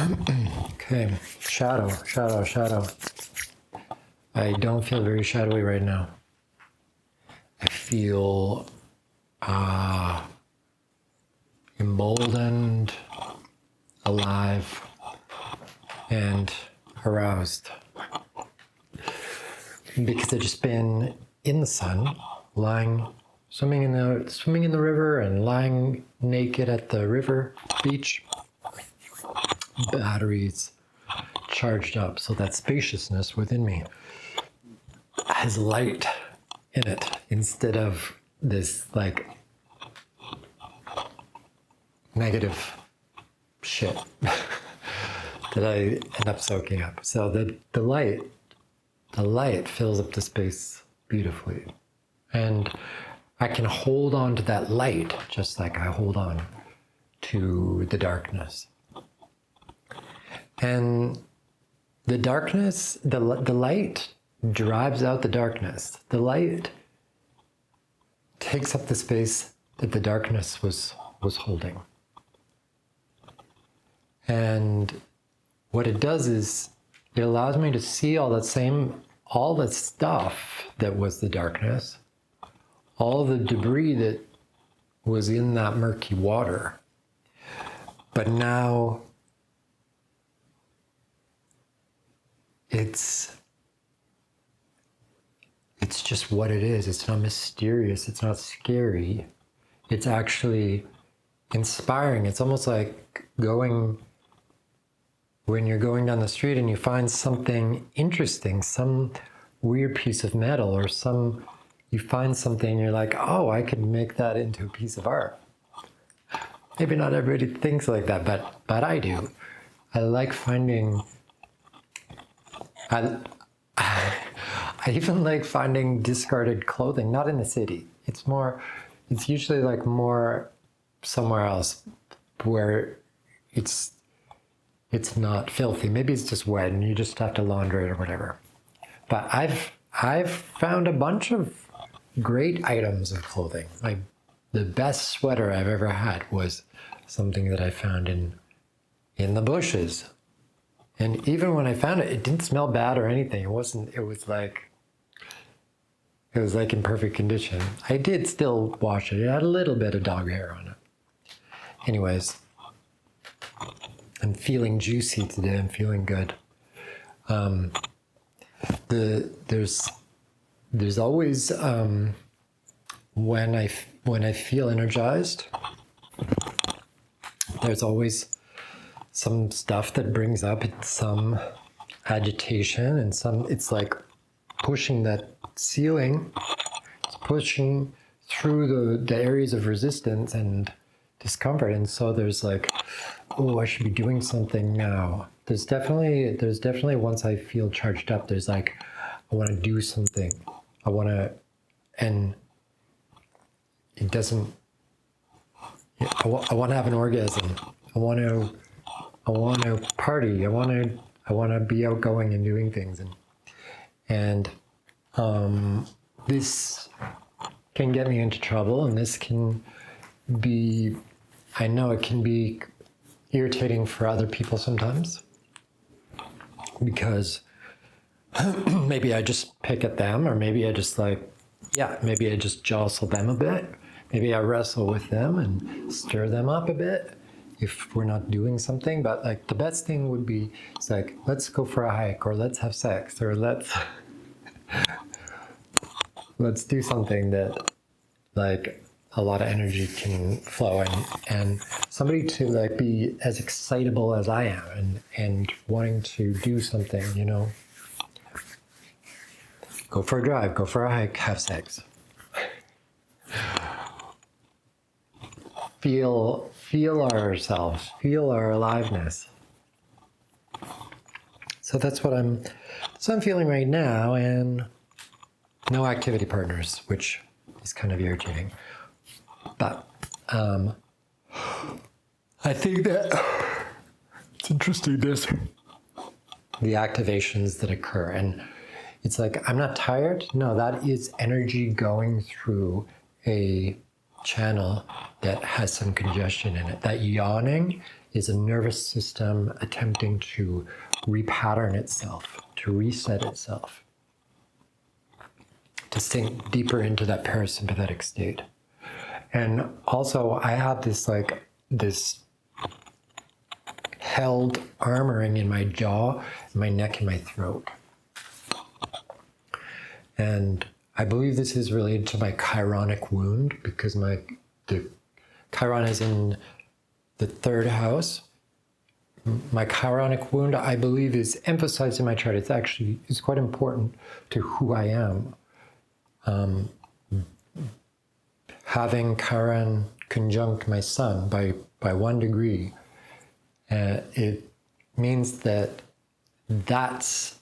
Okay, shadow. I don't feel very shadowy right now. I feel emboldened, alive, and aroused. Because I've just been in the sun, swimming in the river and lying naked at the river beach. Batteries charged up, so that spaciousness within me has light in it instead of this like negative shit that I end up soaking up. So the light fills up the space beautifully, and I can hold on to that light just like I hold on to the darkness. And the darkness, the light drives out the darkness. The light takes up the space that the darkness was holding. And what it does is it allows me to see all the stuff that was the darkness, all the debris that was in that murky water. But now it's just what it is. It's not mysterious. It's not scary. It's actually inspiring. It's almost like when you're going down the street and you find something interesting, some weird piece of metal or you find something, you're like, oh, I could make that into a piece of art. Maybe not everybody thinks like that, but I do. I like finding, I even like finding discarded clothing, not in the city. It's usually like more somewhere else where it's not filthy. Maybe it's just wet and you just have to launder it or whatever. But I've found a bunch of great items of clothing. Like the best sweater I've ever had was something that I found in the bushes. And even when I found it, it didn't smell bad or anything. It was like in perfect condition. I did still wash it. It had a little bit of dog hair on it. Anyways, I'm feeling juicy today. I'm feeling good. There's always when I feel energized, there's always some stuff that brings up some agitation and it's like pushing that ceiling. It's pushing through the areas of resistance and discomfort. And so there's like, oh, I should be doing something now. There's definitely once I feel charged up, there's like, I want to do something. And it doesn't, I want to have an orgasm. I want to party. I want to be outgoing and doing things. And this can get me into trouble, and this can be, I know it can be irritating for other people sometimes, because maybe I just pick at them, or maybe I just maybe I just jostle them a bit. Maybe I wrestle with them and stir them up a bit if we're not doing something. But like the best thing would be, it's like, let's go for a hike, or let's have sex, or let's do something that like a lot of energy can flow, and somebody to like be as excitable as I am and wanting to do something, you know. Go for a drive, go for a hike, have sex. Feel ourselves, feel our aliveness. So that's what I'm feeling right now, and no activity partners, which is kind of irritating. But I think that it's interesting, the activations that occur, and it's like, I'm not tired. No, that is energy going through a channel that has some congestion in it. That yawning is a nervous system attempting to repattern itself, to reset itself, to sink deeper into that parasympathetic state. And also I have this held armoring in my jaw, my neck, and my throat. And I believe this is related to my chironic wound, because the chiron is in the third house. My chironic wound, I believe, is emphasized in my chart. It's quite important to who I am. Having Chiron conjunct my sun by 1 degree, it means that's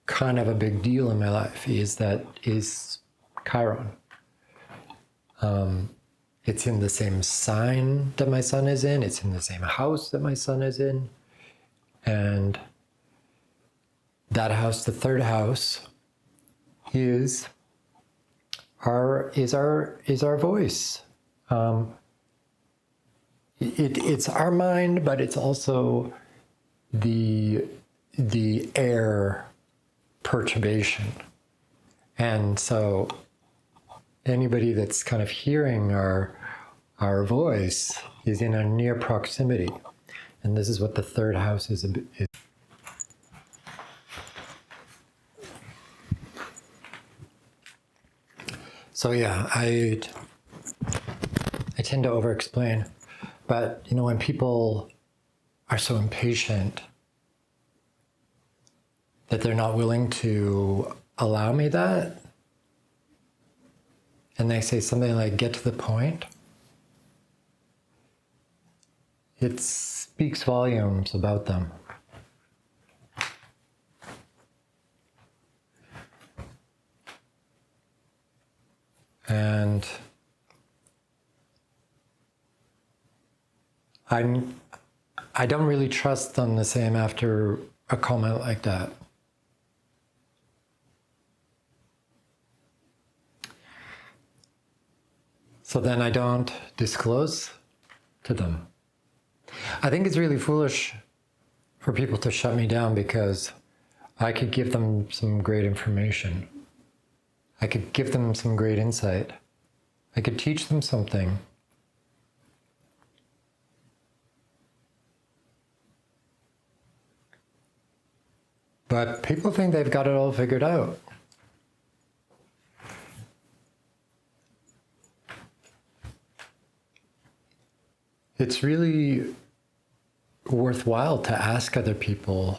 kind of a big deal in my life, is Chiron. It's in the same sign that my sun is in. It's in the same house that my sun is in. And that house, the third house, is our voice. It's our mind, but it's also the air perturbation. And so anybody that's kind of hearing our voice is in a near proximity. And this is what the third house is. So yeah, I tend to over-explain. But when people are so impatient that they're not willing to allow me that, and they say something like, get to the point, it speaks volumes about them. And I don't really trust them the same after a comment like that. So then I don't disclose to them. I think it's really foolish for people to shut me down, because I could give them some great information. I could give them some great insight. I could teach them something. But people think they've got it all figured out. It's really worthwhile to ask other people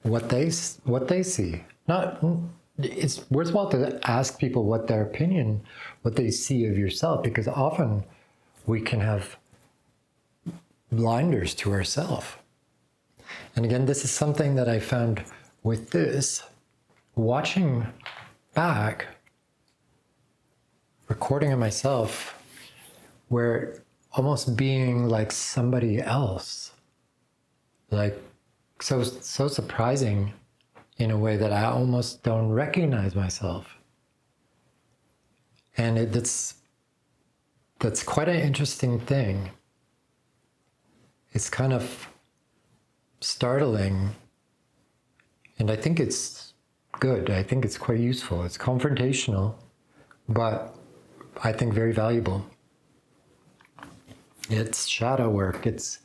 what they see. It's worthwhile to ask people what their opinion, what they see of yourself, because often we can have blinders to ourselves. And again, this is something that I found with this, watching back, recording of myself, where almost being like somebody else, like so surprising in a way that I almost don't recognize myself. And that's quite an interesting thing. It's kind of startling, and I think it's good. I think it's quite useful. It's confrontational, but I think very valuable. It's shadow work. It's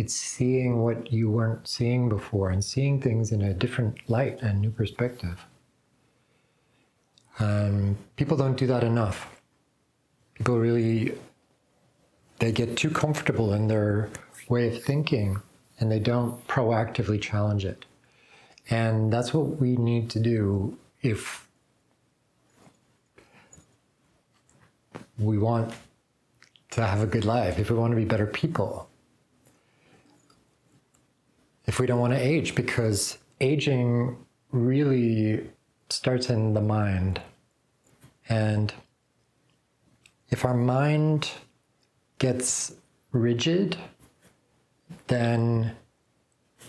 seeing what you weren't seeing before, and seeing things in a different light and new perspective. People don't do that enough. People really, they get too comfortable in their way of thinking, and they don't proactively challenge it. And that's what we need to do if we want to have a good life, if we want to be better people, if we don't want to age, because aging really starts in the mind. And if our mind gets rigid, then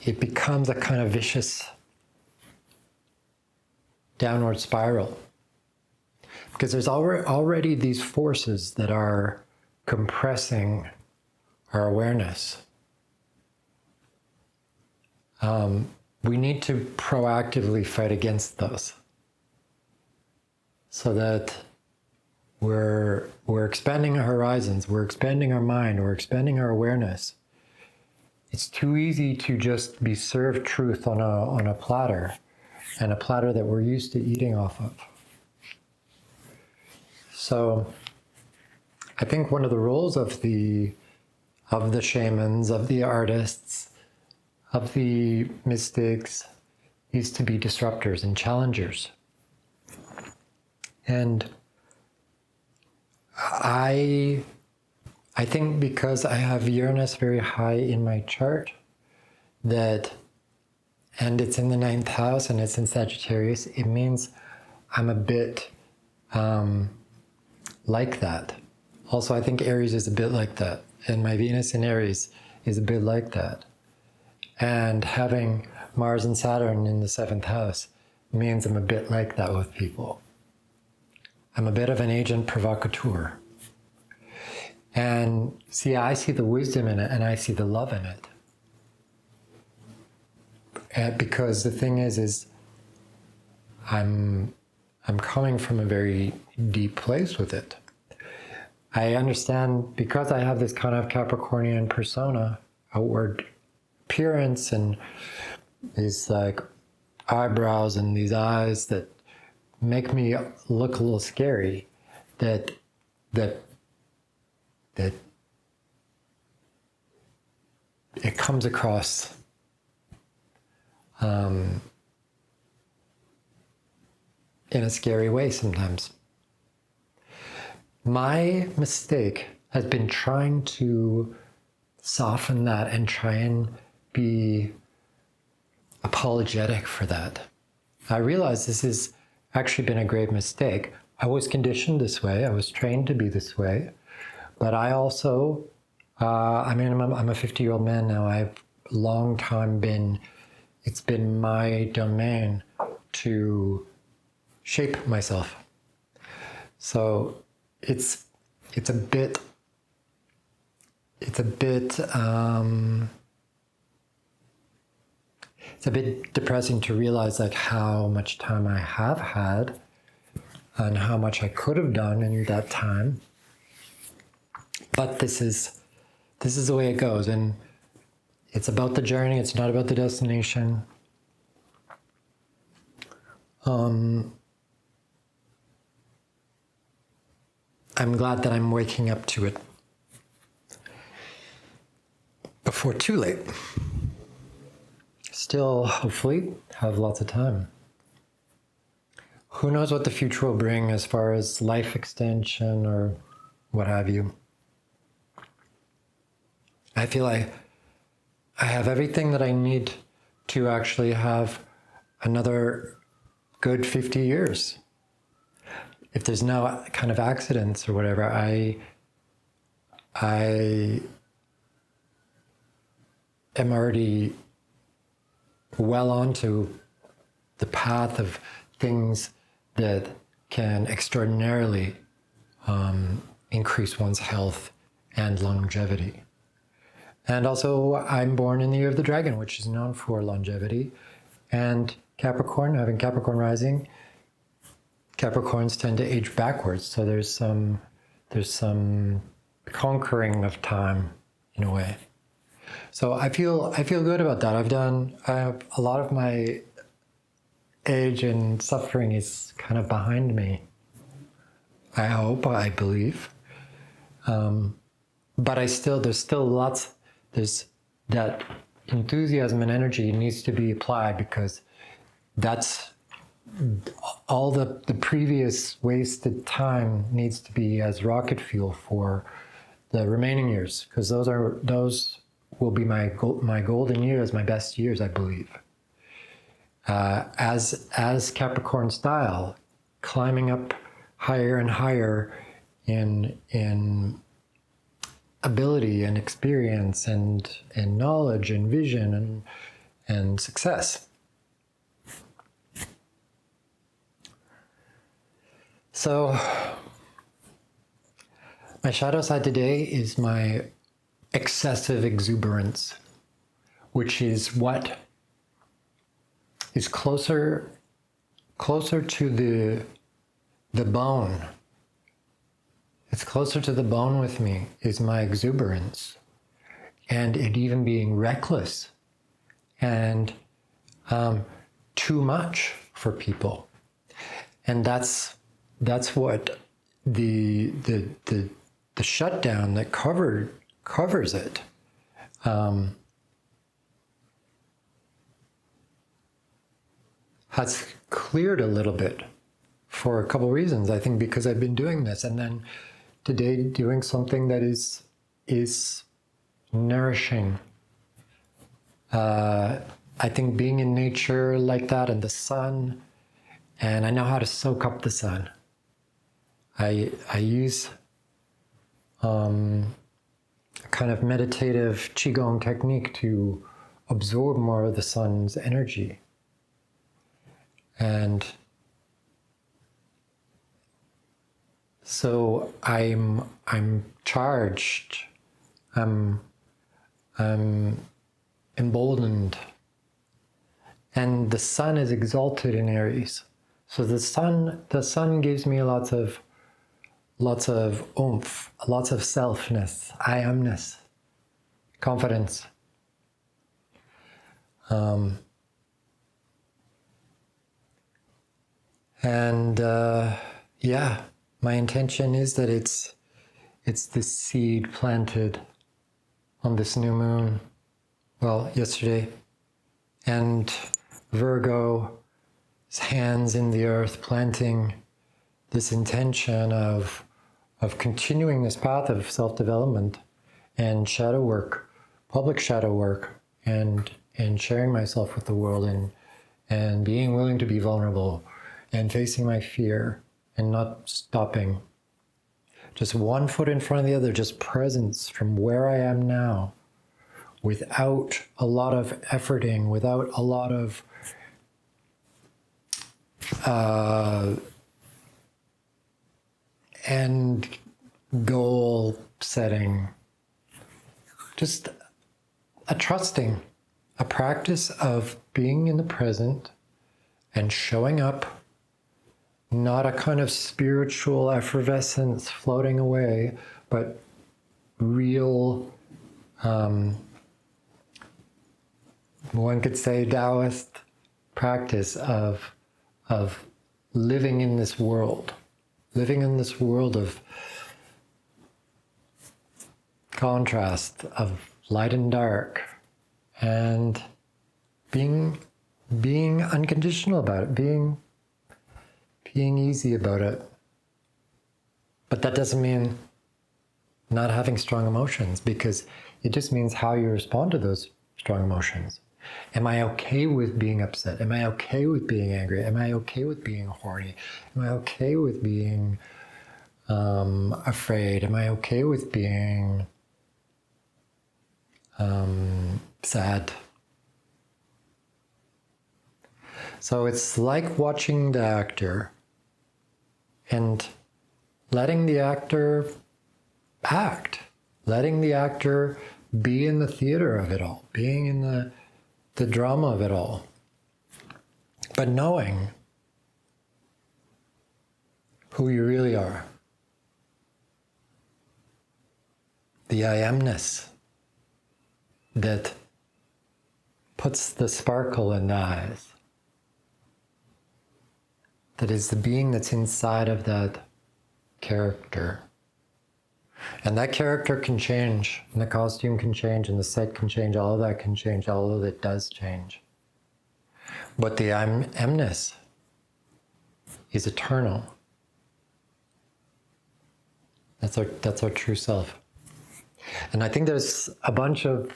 it becomes a kind of vicious downward spiral. Because there's already these forces that are compressing our awareness. We need to proactively fight against those so that we're expanding our horizons, we're expanding our mind, we're expanding our awareness. It's too easy to just be served truth on a platter, and a platter that we're used to eating off of. So I think one of the roles of the shamans, of the artists, of the mystics is to be disruptors and challengers. And I think because I have Uranus very high in my chart, and it's in the 9th house and it's in Sagittarius, it means I'm a bit like that. Also, I think Aries is a bit like that, and my Venus in Aries is a bit like that. And having Mars and Saturn in the 7th house means I'm a bit like that with people. I'm a bit of an agent provocateur. And see, I see the wisdom in it and I see the love in it. Because the thing is I'm coming from a very deep place with it. I understand because I have this kind of Capricornian persona, outward appearance, and these like eyebrows and these eyes that make me look a little scary, that it comes across in a scary way sometimes. My mistake has been trying to soften that and try and be apologetic for that. I realize this has actually been a grave mistake. I was conditioned this way. I was trained to be this way. But I also, I'm a 50-year-old man now. I've long time it's been my domain to shape myself. So it's a bit depressing to realize like how much time I have had and how much I could have done in that time. But this is the way it goes, and it's about the journey. It's not about the destination. I'm glad that I'm waking up to it before too late. Still, hopefully, have lots of time. Who knows what the future will bring as far as life extension or what have you. I feel I have everything that I need to actually have another good 50 years. If there's no kind of accidents or whatever, I am already well onto the path of things that can extraordinarily increase one's health and longevity. And also, I'm born in the year of the dragon, which is known for longevity. And Capricorn, having Capricorn rising, Capricorns tend to age backwards. So there's some conquering of time in a way. So I feel good about that. I have a lot of my age and suffering is kind of behind me. I hope, I believe. But there's that enthusiasm and energy needs to be applied, because that's all the previous wasted time needs to be as rocket fuel for the remaining years, because those will be my golden years, my best years, I believe. As Capricorn style, climbing up higher and higher in ability and experience and knowledge and vision and success. So my shadow side today is my excessive exuberance, which is what is closer to the bone. It's closer to the bone with me is my exuberance, and it even being reckless and too much for people. And that's what the shutdown that covers it has cleared a little bit for a couple reasons. I think because I've been doing this, and then today doing something that is nourishing. I think being in nature like that and the sun, and I know how to soak up the sun. I use a kind of meditative Qigong technique to absorb more of the sun's energy. And so I'm charged, I'm emboldened, and the sun is exalted in Aries. So the sun gives me lots of oomph, lots of selfness, I amness, confidence. Yeah, my intention is that it's the seed planted on this new moon, well, yesterday, and Virgo's hands in the earth planting this intention of continuing this path of self-development and shadow work, public shadow work, and sharing myself with the world, and being willing to be vulnerable and facing my fear and not stopping. Just one foot in front of the other, just presence from where I am now, without a lot of efforting, without a lot of end goal setting. Just a trusting, a practice of being in the present and showing up, not a kind of spiritual effervescence floating away, but real, one could say Taoist practice of living in this world of contrast, of light and dark, and being unconditional about it, being easy about it. But that doesn't mean not having strong emotions, because it just means how you respond to those strong emotions. Am I okay with being upset? Am I okay with being angry? Am I okay with being horny? Am I okay with being afraid? Am I okay with being sad? So it's like watching the actor and letting the actor act, letting the actor be in the theater of it all, being in the drama of it all, but knowing who you really are. The I amness that puts the sparkle in the eyes. That is the being that's inside of that character. And that character can change, and the costume can change, and the set can change, all of that can change, all of it does change. But the I-amness is eternal. That's our true self. And I think there's a bunch of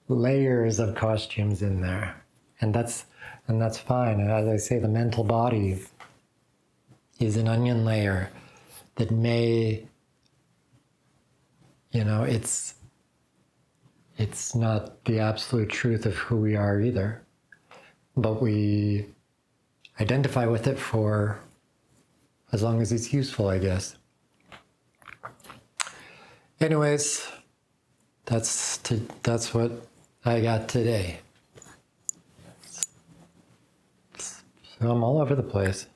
layers of costumes in there. And that's fine. And as I say, the mental body is an onion layer that may, it's not the absolute truth of who we are either. But we identify with it for as long as it's useful, I guess. Anyways, that's what I got today. So I'm all over the place.